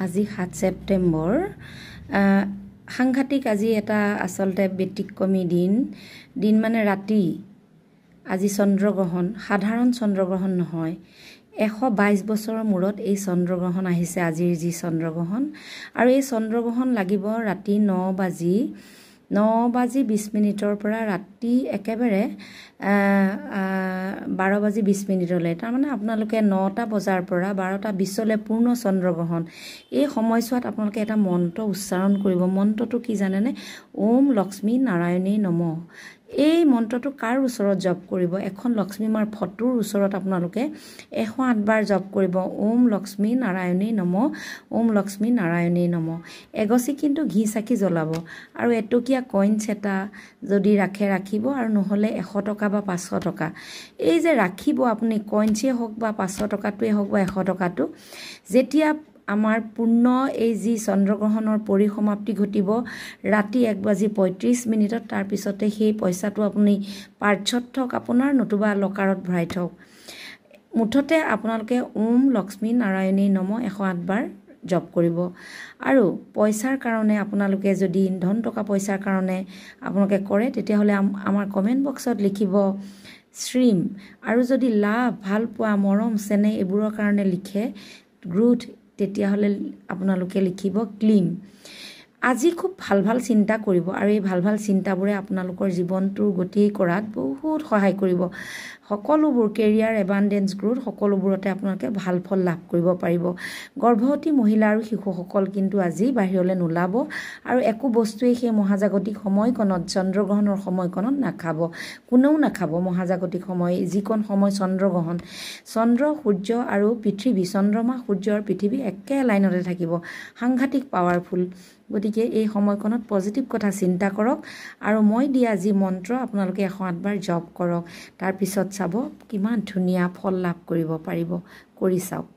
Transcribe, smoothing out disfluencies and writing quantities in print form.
আজি 7 ছেপ্টেম্বৰ সাংঘাতিক আজি এটা আসলতে ব্যতিক্ৰমী দিন মানে ৰাতি আজি চন্দ্ৰগ্ৰহণ সাধাৰণ চন্দ্ৰগ্ৰহণ নহয় 122 বছৰৰ মূৰত এই চন্দ্ৰগ্ৰহণ আহিছে আজিৰ যি চন্দ্ৰগ্ৰহণ আৰু এই চন্দ্ৰগ্ৰহণ লাগিব ৰাতি 9:20 পৰা ৰাতি একেবাৰে 12:20 লৈ তাৰ মানে আপোনালোকে 9টা বজাৰ পৰা 12:20 লৈ পূৰ্ণ চন্দ্ৰগ্ৰহণ এই সময়ছোৱাত আপোনালোকে এটা মন্ত্ৰ উচ্চাৰণ কৰিব মন্ত্ৰটো কি জানেনে ওম লক্ষ্মী নাৰায়ণী নমঃ এই মন্ত্ৰটো কাৰ ওচৰত জপ কৰিব এখন লক্ষ্মী মাৰ ফটোৰ ওচৰত আপোনালোকে 108 বাৰ জপ কৰিব ওম লক্ষ্মী নাৰায়ণী নমঃ ওম লক্ষ্মী নাৰায়ণী নমঃ এগছি কিন্তু ঘি চাকি জ্বলাব আৰু এটকীয়া কইনছ এটা যদি ৰাখিব আৰু নহলে 100 টকা বা 500 টকা এই যে ৰাখিব আপুনি কইনছে হওক বা 500 টকাটোৱে হওক বা 100 টকাটো যেতিয়া আমাৰ পূৰ্ণ এই যি চন্দ্ৰগ্ৰহণৰ পৰিসমাপ্তি ঘটিব ৰাতি 1:35 তাৰ পিছতে সেই পইচাটো আপুনি পাৰ্চত থক আপোনাৰ নতুবা লকাৰত ভৰাই থক মুঠতে আপোনালোকে ওম লক্ষ্মী নাৰায়ণী নমঃ 108 বাৰ জপ কৰিব আৰু পইচাৰ কাৰণে আপোনালোকে যদি ধন টকা পইচাৰ কাৰণে আপোনালোকে কৰে তেতিয়াহলে আমাৰ কমেন্ট বক্সত লিখিব শ্ৰীম আৰু যদি লাভ ভাল পোৱা মৰম চেনেহ এইবোৰৰ কাৰণে লিখে গ্ৰুথ তেতিয়াহলে আপোনালোকে লিখিব ক্লিম আজি খুব ভাল চিন্তা কৰিব আৰু এই ভাল চিন্তাবোৰে আপোনালোকৰ জীৱনটোৰ গতি কৰাত বহুত সহায় কৰিব সকলোবোৰ কেৰিয়াৰ এবান্ডেন্স গ্ৰোথ সকলোবোৰতে আপোনালোকে ভাল ফল লাভ কৰিব পাৰিব গৰ্ভৱতী মহিলা আৰু শিশুসকল কিন্তু আজি বাহিৰলৈ নোলাব আৰু একো বস্তুৱে সেই মহাজাগতিক সময়কণত চন্দ্ৰগ্ৰহণৰ সময়কণত নাখাব কোনেও নাখাব মহাজাগতিক সময় যিকোন সময় চন্দ্ৰগ্ৰহণ চন্দ্ৰ সূৰ্য আৰু পৃথিৱী চন্দ্ৰমা সূৰ্য আৰু পৃথিৱী একে লাইনতে থাকিব সাংঘাতিক পাৱাৰফুল গতিকে এই সময়কণত পজিটিভ কথা চিন্তা কৰক আৰু মই দিয়া যি মন্ত্ৰ আপোনালোকে 108 বাৰ জপ কৰক তাৰ পিছত চাব কিমান ধুনীয়া ফল লাভ কৰিব পাৰিব কৰি চাওক